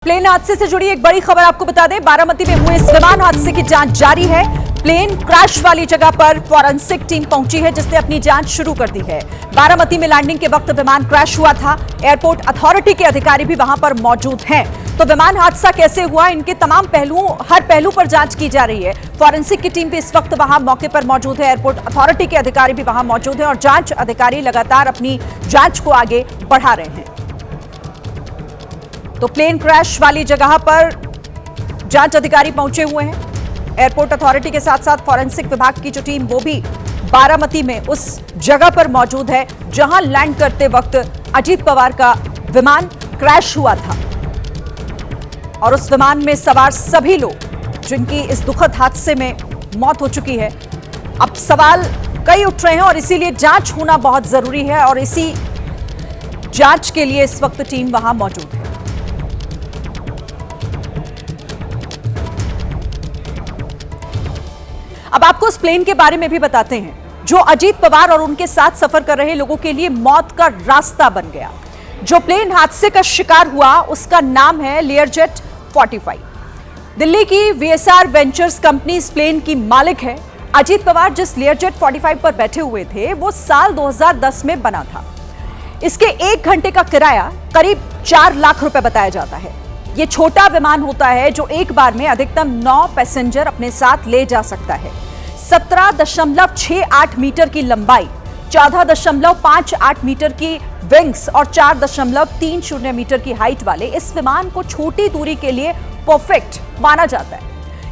Plane हादसे से जुड़ी एक बड़ी खबर आपको बता दें। बारामती में हुए इस विमान हादसे की जांच जारी है। प्लेन क्रैश वाली जगह पर फॉरेंसिक टीम पहुंची है, जिसने अपनी जांच शुरू कर दी है। बारामती में लैंडिंग के वक्त विमान क्रैश हुआ था। एयरपोर्ट अथॉरिटी के अधिकारी भी वहां पर मौजूद हैं। तो विमान हादसा कैसे हुआ, इनके तमाम हर पहलू पर जांच की जा रही है। फॉरेंसिक की टीम भी इस वक्त वहां मौके पर मौजूद है। एयरपोर्ट अथॉरिटी के अधिकारी भी वहां मौजूद हैं और जांच अधिकारी लगातार अपनी जांच को आगे बढ़ा रहे हैं। तो प्लेन क्रैश वाली जगह पर जांच अधिकारी पहुंचे हुए हैं। एयरपोर्ट अथॉरिटी के साथ साथ फॉरेंसिक विभाग की जो टीम वो भी बारामती में उस जगह पर मौजूद है जहां लैंड करते वक्त अजीत पवार का विमान क्रैश हुआ था। और उस विमान में सवार सभी लोग जिनकी इस दुखद हादसे में मौत हो चुकी है, अब सवाल कई उठ रहे हैं और इसीलिए जांच होना बहुत जरूरी है और इसी जांच के लिए इस वक्त टीम वहां मौजूद है। अब आपको उस प्लेन के बारे में भी बताते हैं जो अजीत पवार और उनके साथ सफर कर रहे लोगों के लिए मौत का रास्ता बन गया। जो प्लेन हादसे का शिकार हुआ उसका नाम है लेयरजेट 45। दिल्ली की वीएसआर वेंचर्स कंपनी इस प्लेन की मालिक है। अजीत पवार जिस लेयरजेट 45 पर बैठे हुए थे वो साल 2010 में बना था। इसके 1 घंटे का किराया करीब 4 लाख रुपए बताया जाता है। ये छोटा विमान होता है जो एक बार में अधिकतम 9 पैसेंजर अपने साथ ले जा सकता है। 17.68 मीटर की लंबाई, 14.58 मीटर की विंग्स और 4.30 मीटर की हाइट वाले इस विमान को छोटी दूरी के लिए परफेक्ट माना जाता है।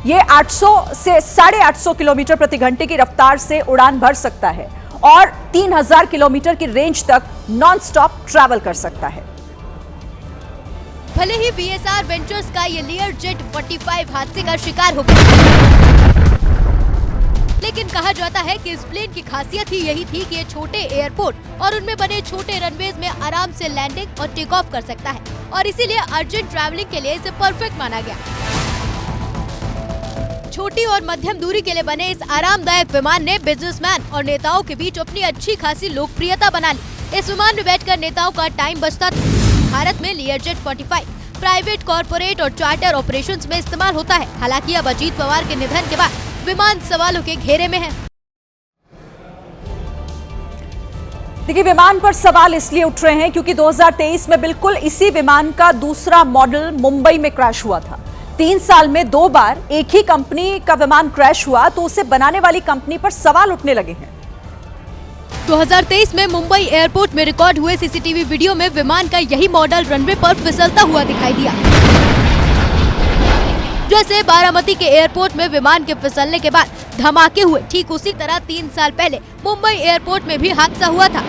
ये 800 से 850 किलोमीटर प्रति घंटे की रफ्तार से उड़ान भर सकता है और 3000 किलोमीटर की रेंज तक नॉन स्टॉप ट्रैवल कर सकता है। भले ही वीएसआर वेंचर्स का ये लेयरजेट 45 हादसे का शिकार हो गया, लेकिन कहा जाता है कि इस प्लेन की खासियत ही यही थी कि ये छोटे एयरपोर्ट और उनमें बने छोटे रनवेज में आराम से लैंडिंग और टेक ऑफ कर सकता है और इसीलिए अर्जेंट ट्रैवलिंग के लिए इसे परफेक्ट माना गया। छोटी और मध्यम दूरी के लिए बने इस आरामदायक विमान ने बिजनेसमैन और नेताओं के बीच अपनी अच्छी खासी लोकप्रियता बना ली। इस विमान में बैठकर नेताओं का टाइम बचता था। भारत में लेयरजेट 45 प्राइवेट, कॉर्पोरेट और चार्टर ऑपरेशंस में इस्तेमाल होता है। हालांकि अब अजीत पवार के निधन के बाद विमान सवालों के घेरे में है। देखिए, विमान पर सवाल इसलिए उठ रहे हैं क्योंकि 2023 में बिल्कुल इसी विमान का दूसरा मॉडल मुंबई में क्रैश हुआ था। 3 साल में 2 बार एक ही कंपनी का विमान क्रैश हुआ तो उसे बनाने वाली कंपनी पर सवाल उठने लगे हैं। 2023 में मुंबई एयरपोर्ट में रिकॉर्ड हुए सीसीटीवी वीडियो में विमान का यही मॉडल रनवे पर फिसलता हुआ दिखाई दिया। जैसे बारामती के एयरपोर्ट में विमान के फिसलने के बाद धमाके हुए, ठीक उसी तरह 3 साल पहले मुंबई एयरपोर्ट में भी हादसा हुआ था।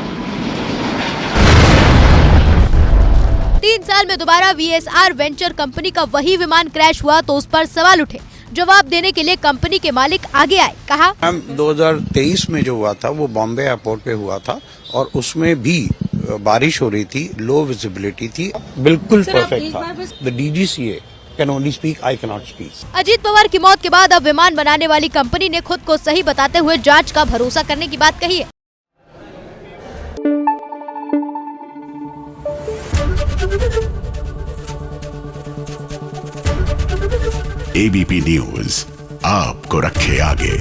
3 साल में दोबारा वीएसआर वेंचर कंपनी का वही विमान क्रैश हुआ तो उस पर सवाल उठे। जवाब देने के लिए कंपनी के मालिक आगे आए। कहा, 2023 में जो हुआ था वो बॉम्बे एयरपोर्ट पे हुआ था और उसमें भी बारिश हो रही थी, लो विजिबिलिटी थी, बिल्कुल परफेक्ट था। The DGCA can only speak, I can not speak. Ajit Pawar की मौत के बाद अब विमान बनाने वाली कंपनी ने खुद को सही बताते हुए जांच का भरोसा करने की बात कही है। एबीपी न्यूज आपको रखे आगे।